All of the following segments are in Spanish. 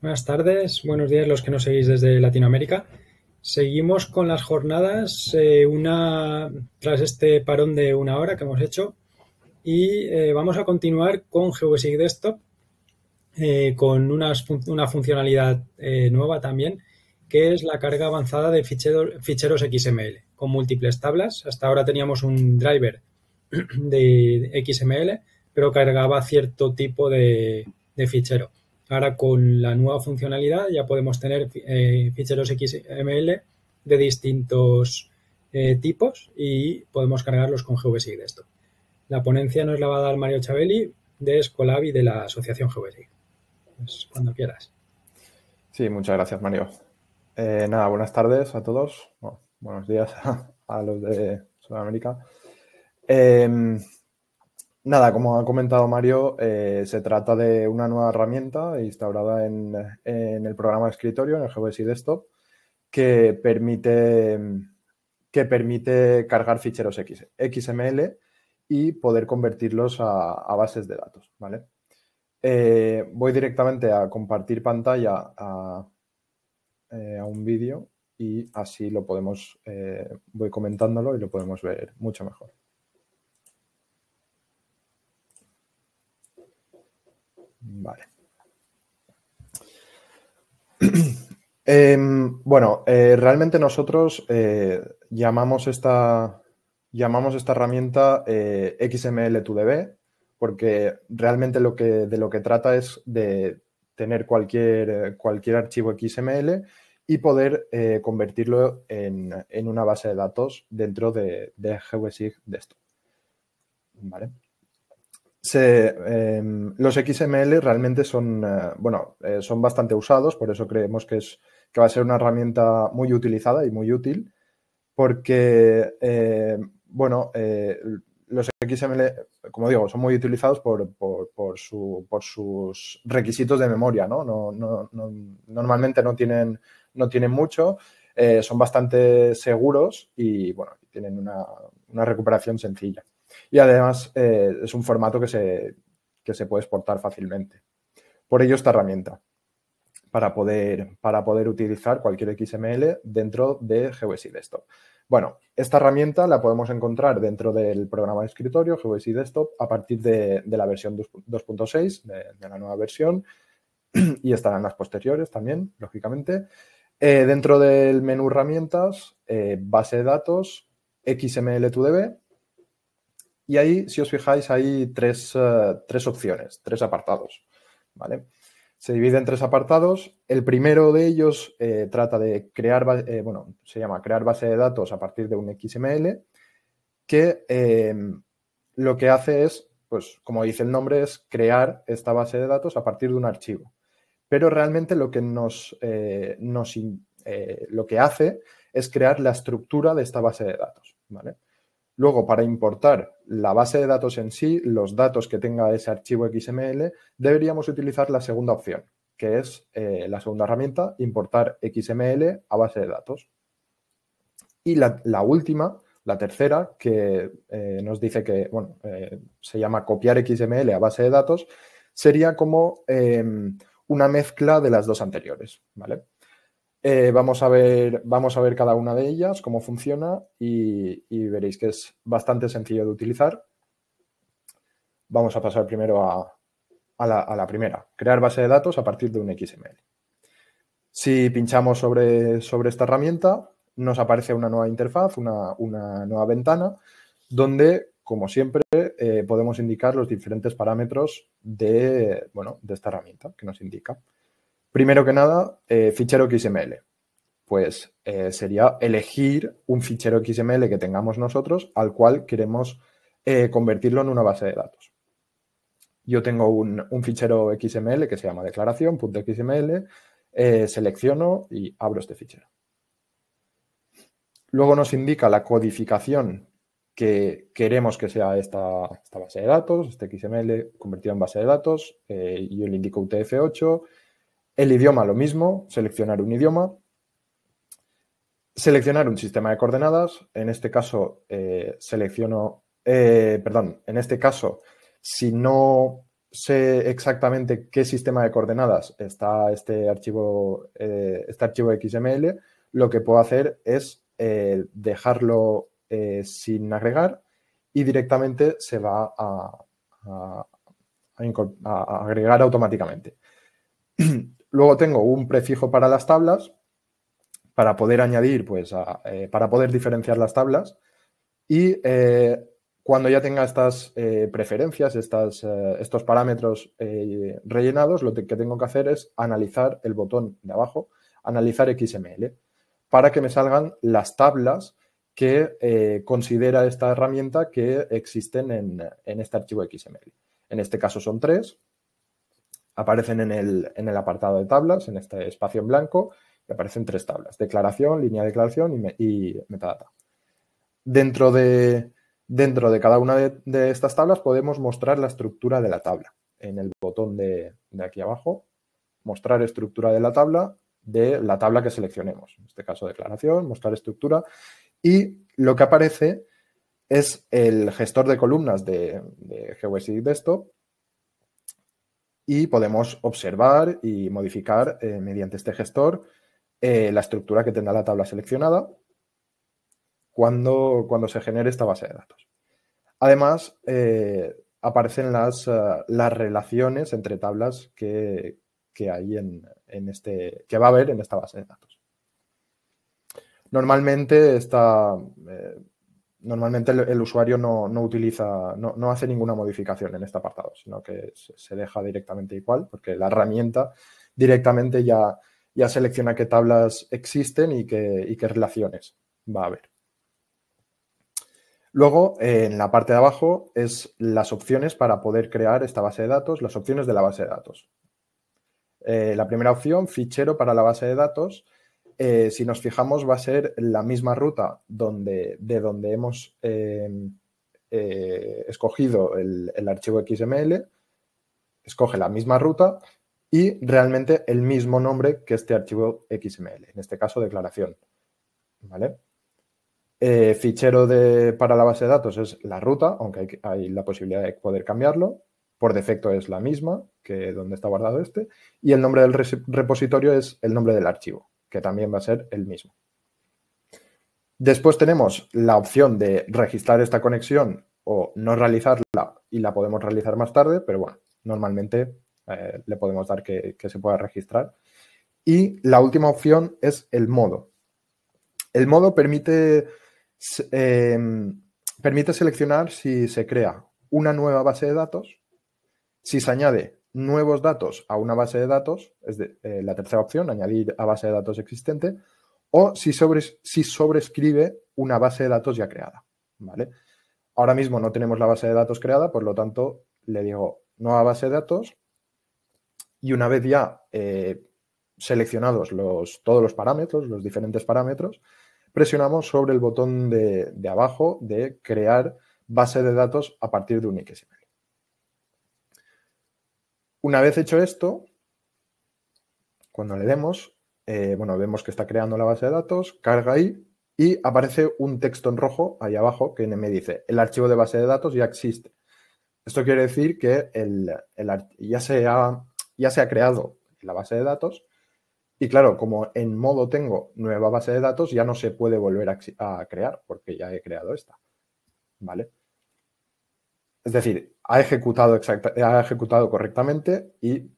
Buenas tardes, buenos días los que nos seguís desde Latinoamérica. Seguimos con las jornadas, tras este parón de una hora que hemos hecho y vamos a continuar con GeoBasic Desktop con una funcionalidad nueva también, que es la carga avanzada de ficheros XML con múltiples tablas. Hasta ahora teníamos un driver de XML, pero cargaba cierto tipo de fichero. Ahora con la nueva funcionalidad ya podemos tener ficheros XML de distintos tipos y podemos cargarlos con GeoBasic Desktop. La ponencia nos la va a dar Mario Chavelli de Escolab y de la Asociación GeoBasic. Pues cuando quieras. Sí, muchas gracias, Mario. Nada, buenas tardes a todos. Bueno, buenos días a los de Sudamérica. Nada, como ha comentado Mario, se trata de una nueva herramienta instaurada en el programa de escritorio, en el GeoBasic Desktop, que permite cargar ficheros XML y poder convertirlos a bases de datos, ¿vale? Voy directamente a compartir pantalla a un vídeo y así lo podemos, voy comentándolo y lo podemos ver mucho mejor. Vale. Bueno, realmente nosotros llamamos esta herramienta XML2DB porque realmente de lo que trata es de tener cualquier archivo XML y poder convertirlo en una base de datos dentro de GeoBasic Desktop. ¿Vale? Los XML realmente son, son bastante usados, por eso creemos que va a ser una herramienta muy utilizada y muy útil, porque, los XML, como digo, son muy utilizados por sus requisitos de memoria, ¿no? Normalmente no tienen mucho, son bastante seguros y, bueno, tienen una recuperación sencilla. Y además es un formato que se puede exportar fácilmente. Por ello esta herramienta, para poder utilizar cualquier XML dentro de GeoBasic Desktop. Bueno, esta herramienta la podemos encontrar dentro del programa de escritorio GeoBasic Desktop a partir de la versión 2.6, de la nueva versión, y estarán las posteriores también, lógicamente. Dentro del menú herramientas, base de datos, XML2DB, y ahí, si os fijáis, hay tres opciones, tres apartados, ¿vale? Se divide en tres apartados. El primero de ellos trata de crear, se llama crear base de datos a partir de un XML, que lo que hace es, pues como dice el nombre, es crear esta base de datos a partir de un archivo. Pero realmente lo que lo que hace es crear la estructura de esta base de datos, ¿vale? Luego, para importar la base de datos en sí, los datos que tenga ese archivo XML, deberíamos utilizar la segunda opción, que es la segunda herramienta, importar XML a base de datos. Y la última, la tercera, que nos dice que se llama copiar XML a base de datos, sería como una mezcla de las dos anteriores, ¿vale? Vamos a ver cada una de ellas, cómo funciona y veréis que es bastante sencillo de utilizar. Vamos a pasar primero a la primera, crear base de datos a partir de un XML. Si pinchamos sobre esta herramienta, nos aparece una nueva interfaz, una nueva ventana, donde, como siempre, podemos indicar los diferentes parámetros de esta herramienta que nos indica. Primero que nada, fichero XML. Pues sería elegir un fichero XML que tengamos nosotros al cual queremos convertirlo en una base de datos. Yo tengo un fichero XML que se llama declaración.xml, selecciono y abro este fichero. Luego nos indica la codificación que queremos que sea esta base de datos, este XML convertido en base de datos. Yo le indico UTF-8. El idioma lo mismo, seleccionar un idioma. Seleccionar un sistema de coordenadas. En este caso, si sé exactamente qué sistema de coordenadas está este archivo XML, lo que puedo hacer es dejarlo sin agregar y directamente se va a agregar automáticamente. Luego tengo un prefijo para las tablas para poder añadir, pues, para poder diferenciar las tablas y cuando ya tenga estas preferencias, estos parámetros rellenados, lo que tengo que hacer es analizar el botón de abajo, analizar XML, para que me salgan las tablas que considera esta herramienta que existen en este archivo XML. En este caso son 3, aparecen en el apartado de tablas, en este espacio en blanco, y aparecen 3 tablas: declaración, línea de declaración y metadata. Dentro de cada una de estas tablas podemos mostrar la estructura de la tabla. En el botón de aquí abajo, mostrar estructura de la tabla que seleccionemos. En este caso, declaración, mostrar estructura. Y lo que aparece es el gestor de columnas de GeoBasic Desktop y podemos observar y modificar mediante este gestor la estructura que tendrá la tabla seleccionada cuando se genere esta base de datos. Además, aparecen las relaciones entre tablas que hay que va a haber en esta base de datos. Normalmente el usuario no hace ninguna modificación en este apartado, sino que se deja directamente igual, porque la herramienta directamente ya selecciona qué tablas existen y qué relaciones va a haber. Luego, en la parte de abajo, es las opciones para poder crear esta base de datos, las opciones de la base de datos. La primera opción, fichero para la base de datos, si nos fijamos, va a ser la misma ruta de donde hemos escogido el archivo XML, escoge la misma ruta y realmente el mismo nombre que este archivo XML, en este caso declaración. ¿Vale? Fichero para la base de datos es la ruta, aunque hay la posibilidad de poder cambiarlo. Por defecto es la misma que donde está guardado este. Y el nombre del repositorio es el nombre del archivo, que también va a ser el mismo. Después tenemos la opción de registrar esta conexión o no realizarla y la podemos realizar más tarde, pero bueno, normalmente le podemos dar que se pueda registrar. Y la última opción es el modo. El modo permite seleccionar si se crea una nueva base de datos, si se añade nuevos datos a una base de datos, es la tercera opción, añadir a base de datos existente, o si sobrescribe una base de datos ya creada. ¿Vale? Ahora mismo no tenemos la base de datos creada, por lo tanto, le digo nueva base de datos y una vez ya seleccionados todos los parámetros, los diferentes parámetros, presionamos sobre el botón de abajo de crear base de datos a partir de un XML. Una vez hecho esto, cuando le demos, vemos que está creando la base de datos, carga ahí y aparece un texto en rojo ahí abajo que me dice: el archivo de base de datos ya existe. Esto quiere decir que ya se ha creado la base de datos. Y claro, como en modo tengo nueva base de datos, ya no se puede volver a crear porque ya he creado esta. ¿Vale? Es decir, ha ejecutado correctamente y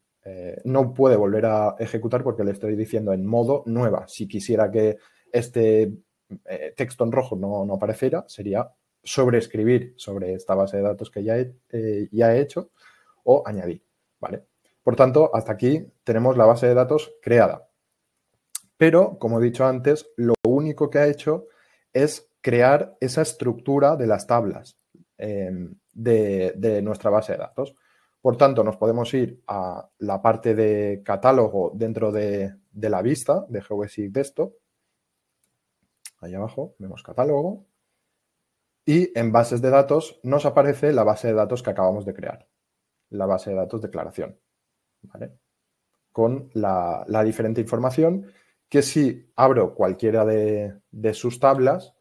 no puede volver a ejecutar porque le estoy diciendo en modo nueva. Si quisiera que este texto en rojo no apareciera, sería sobreescribir sobre esta base de datos que ya he hecho o añadir. ¿Vale? Por tanto, hasta aquí tenemos la base de datos creada. Pero, como he dicho antes, lo único que ha hecho es crear esa estructura de las tablas de nuestra base de datos. Por tanto, nos podemos ir a la parte de catálogo dentro de la vista de GeoBasic Desktop. Ahí abajo vemos catálogo. Y en bases de datos nos aparece la base de datos que acabamos de crear. La base de datos declaración. ¿Vale? Con la diferente información que si abro cualquiera de sus tablas,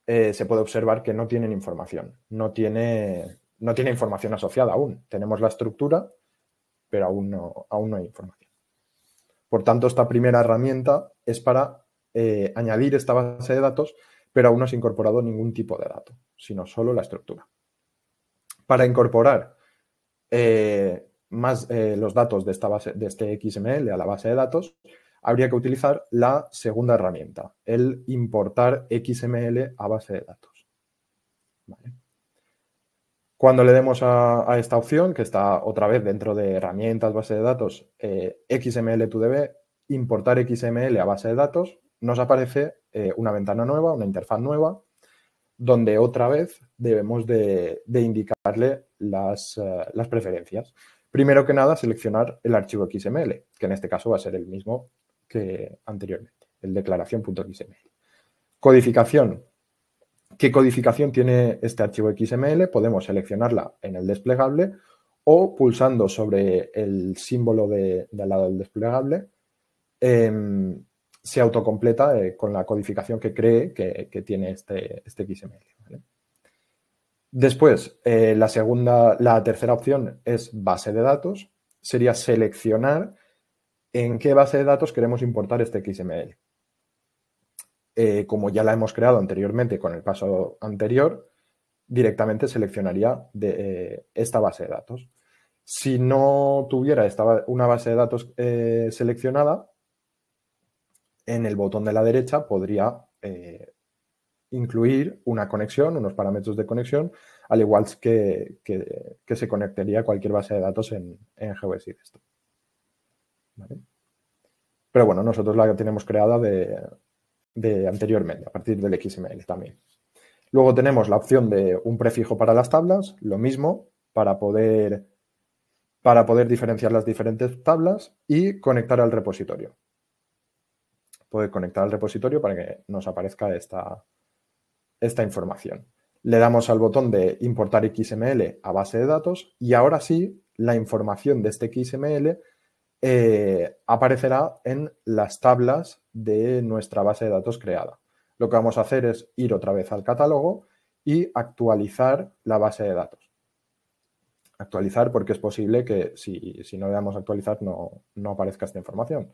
se puede observar que no tienen información, no tiene no tiene información asociada aún. Tenemos la estructura, pero aún no hay información. Por tanto, esta primera herramienta es para añadir esta base de datos, pero aún no se ha incorporado ningún tipo de dato, sino solo la estructura. Para incorporar los datos de este XML a la base de datos, habría que utilizar la segunda herramienta, el importar XML a base de datos. ¿Vale? Cuando le demos a esta opción, que está otra vez dentro de herramientas, base de datos, XML2DB, importar XML a base de datos, nos aparece una ventana nueva, una interfaz nueva, donde otra vez debemos de indicarle las preferencias. Primero que nada, seleccionar el archivo XML, que en este caso va a ser el mismo que anteriormente, el declaración.xml. Codificación. ¿Qué codificación tiene este archivo XML? Podemos seleccionarla en el desplegable o pulsando sobre el símbolo de al lado del desplegable, se autocompleta con la codificación que cree que tiene este XML. ¿Vale? Después, la tercera opción es base de datos. Sería seleccionar en qué base de datos queremos importar este XML. Como ya la hemos creado anteriormente con el paso anterior, directamente seleccionaría esta base de datos. Si no tuviera una base de datos seleccionada, en el botón de la derecha podría incluir una conexión, unos parámetros de conexión, al igual que se conectaría a cualquier base de datos en GeoGebra Desktop. ¿Vale? Pero bueno, nosotros la tenemos creada de anteriormente, a partir del XML también. Luego tenemos la opción de un prefijo para las tablas, lo mismo, para poder diferenciar las diferentes tablas y conectar al repositorio. Poder conectar al repositorio para que nos aparezca esta información. Le damos al botón de importar XML a base de datos y ahora sí, la información de este XML aparecerá en las tablas de nuestra base de datos creada. Lo que vamos a hacer es ir otra vez al catálogo y actualizar la base de datos. Actualizar porque es posible que si no le damos a actualizar no aparezca esta información.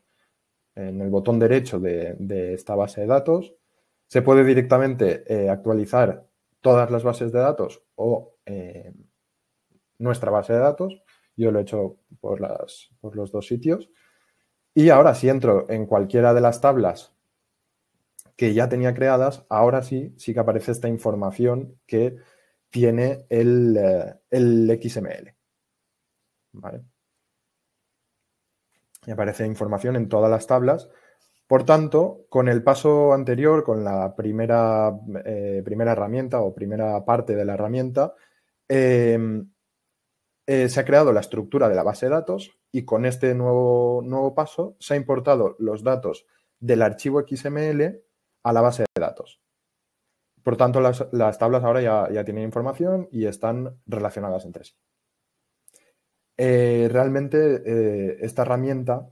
En el botón derecho de esta base de datos se puede directamente actualizar todas las bases de datos o nuestra base de datos. Yo lo he hecho por los dos sitios. Y ahora si entro en cualquiera de las tablas que ya tenía creadas, ahora sí que aparece esta información que tiene el XML. ¿Vale? Y aparece información en todas las tablas. Por tanto, con el paso anterior, con la primera herramienta o primera parte de la herramienta, se ha creado la estructura de la base de datos y con este nuevo paso se ha importado los datos del archivo XML a la base de datos. Por tanto, las tablas ahora ya tienen información y están relacionadas entre sí. Realmente esta herramienta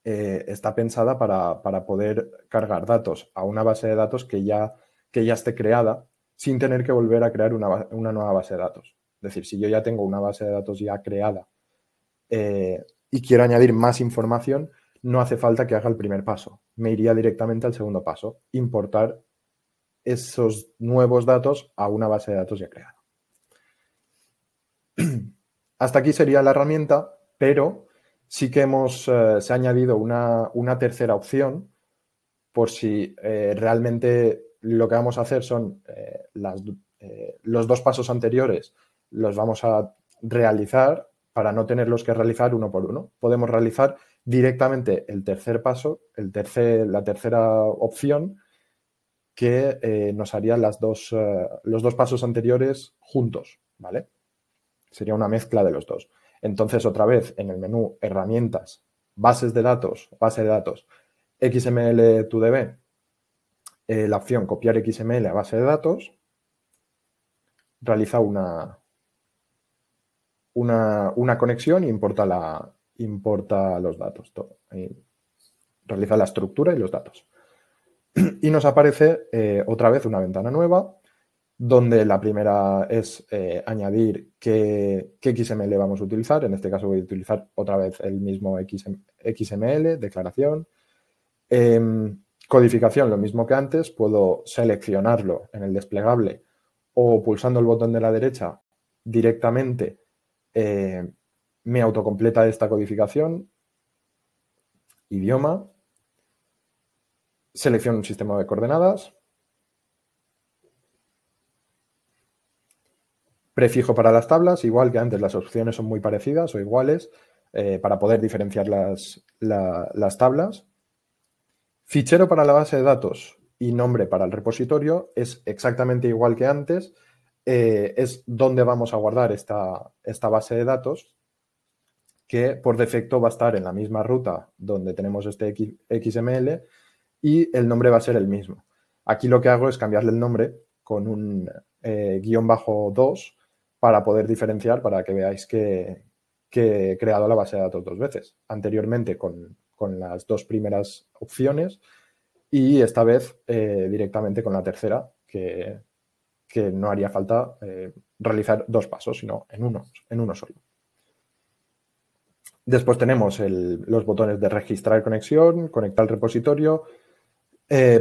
está pensada para poder cargar datos a una base de datos que ya esté creada sin tener que volver a crear una nueva base de datos. Es decir, si yo ya tengo una base de datos ya creada y quiero añadir más información, no hace falta que haga el primer paso. Me iría directamente al segundo paso, importar esos nuevos datos a una base de datos ya creada. Hasta aquí sería la herramienta, pero sí que se ha añadido una tercera opción por si realmente lo que vamos a hacer son los dos pasos anteriores los vamos a realizar para no tenerlos que realizar uno por uno. Podemos realizar directamente el tercer paso, la tercera opción que nos haría los dos pasos anteriores juntos, ¿vale? Sería una mezcla de los dos. Entonces, otra vez, en el menú Herramientas, base de datos, XML2DB, la opción Copiar XML a base de datos, realiza una conexión y importa los datos. Realiza la estructura y los datos. Y nos aparece otra vez una ventana nueva donde la primera es añadir qué XML vamos a utilizar. En este caso voy a utilizar otra vez el mismo XML, declaración. Codificación, lo mismo que antes, puedo seleccionarlo en el desplegable o pulsando el botón de la derecha directamente me autocompleta esta codificación. Idioma, selecciono un sistema de coordenadas, prefijo para las tablas, igual que antes las opciones son muy parecidas o iguales para poder diferenciar las tablas. Fichero para la base de datos y nombre para el repositorio es exactamente igual que antes. Es donde vamos a guardar esta base de datos, que por defecto va a estar en la misma ruta donde tenemos este XML y el nombre va a ser el mismo. Aquí lo que hago es cambiarle el nombre con un _2 para poder diferenciar, para que veáis que he creado la base de datos 2 veces. Anteriormente con las 2 primeras opciones y esta vez directamente con la tercera, que no haría falta realizar 2 pasos, sino en uno solo. Después tenemos los botones de registrar conexión, conectar al repositorio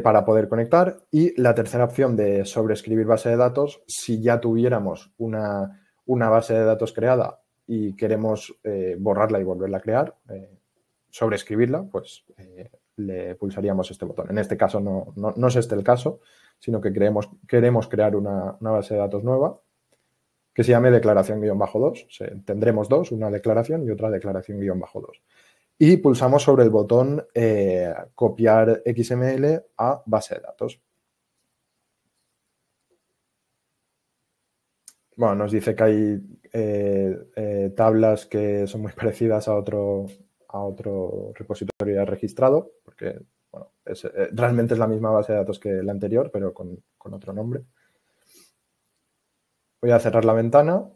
para poder conectar, y la tercera opción de sobreescribir base de datos. Si ya tuviéramos una base de datos creada y queremos borrarla y volverla a crear, sobreescribirla, pues le pulsaríamos este botón. En este caso no es este el caso, sino que queremos crear una base de datos nueva que se llame declaración-2. Tendremos 2, una declaración y otra declaración-2. Y pulsamos sobre el botón copiar XML a base de datos. Bueno, nos dice que hay tablas que son muy parecidas a otro repositorio ya registrado, porque bueno, realmente es la misma base de datos que la anterior, pero con otro nombre. Voy a cerrar la ventana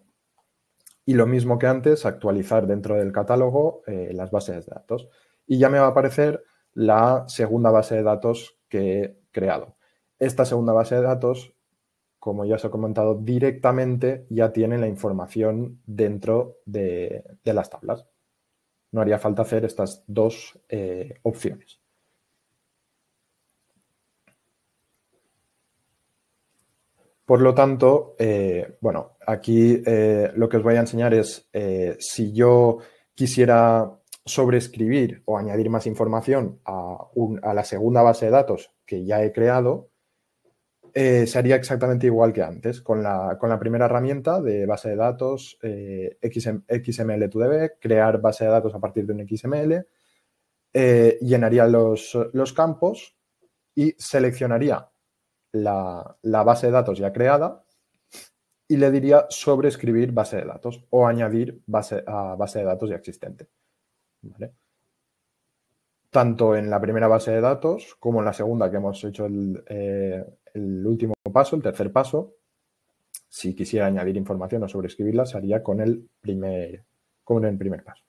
y lo mismo que antes, actualizar dentro del catálogo las bases de datos. Y ya me va a aparecer la segunda base de datos que he creado. Esta segunda base de datos, como ya os he comentado, directamente ya tiene la información dentro de las tablas. No haría falta hacer estas 2 opciones. Por lo tanto, bueno, aquí lo que os voy a enseñar es si yo quisiera sobreescribir o añadir más información a la segunda base de datos que ya he creado, se haría exactamente igual que antes. Con la primera herramienta de base de datos, XML2DB, crear base de datos a partir de un XML, llenaría los campos y seleccionaría la base de datos ya creada y le diría sobreescribir base de datos o añadir a base de datos ya existente. ¿Vale? Tanto en la primera base de datos como en la segunda, que hemos hecho el último paso, el tercer paso, si quisiera añadir información o sobreescribirla, se haría con el primer paso.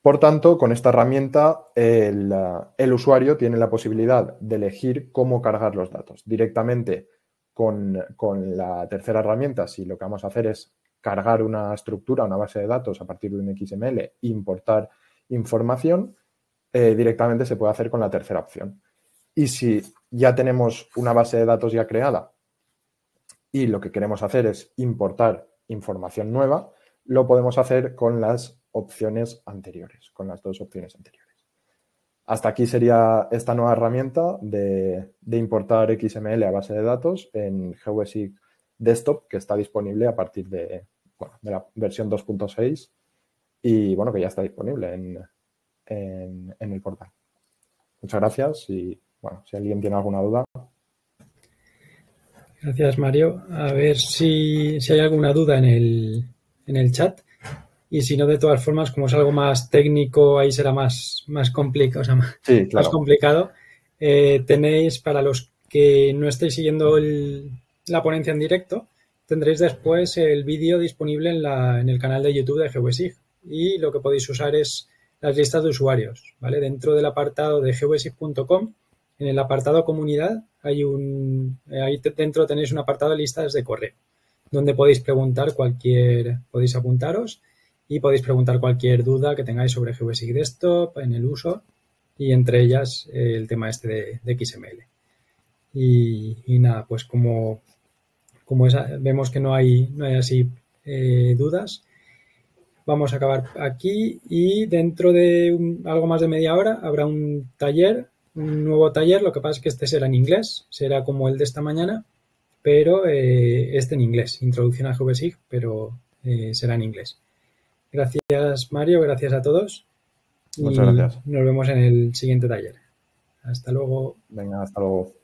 Por tanto, con esta herramienta, el usuario tiene la posibilidad de elegir cómo cargar los datos. Directamente con la tercera herramienta, si lo que vamos a hacer es cargar una estructura, una base de datos a partir de un XML, importar información, directamente se puede hacer con la tercera opción. Y si ya tenemos una base de datos ya creada y lo que queremos hacer es importar información nueva, lo podemos hacer con las opciones anteriores, con las 2 opciones anteriores. Hasta aquí sería esta nueva herramienta de importar XML a base de datos en GeoBasic Desktop, que está disponible a partir de la versión 2.6 y bueno, que ya está disponible en el portal. Muchas gracias y bueno, si alguien tiene alguna duda. Gracias, Mario. A ver si hay alguna duda en el chat. Y si no, de todas formas, como es algo más técnico, ahí será más complicado. O sea, sí, claro. Más complicado. Tenéis, para los que no estéis siguiendo la ponencia en directo, tendréis después el vídeo disponible en el canal de YouTube de GeoBasic. Y lo que podéis usar es las listas de usuarios, ¿vale? Dentro del apartado de geobasic.com, en el apartado comunidad, ahí dentro tenéis un apartado de listas de correo, donde podéis podéis apuntaros y podéis preguntar cualquier duda que tengáis sobre GVSIG Desktop en el uso y entre ellas el tema este de XML. Y nada, pues como vemos que no hay así dudas, vamos a acabar aquí y dentro de algo más de media hora habrá un nuevo taller. Lo que pasa es que este será en inglés, será como el de esta mañana, pero este en inglés, introducción a GVSIG, pero será en inglés. Gracias, Mario, gracias a todos. Muchas gracias. Nos vemos en el siguiente taller. Hasta luego. Venga, hasta luego.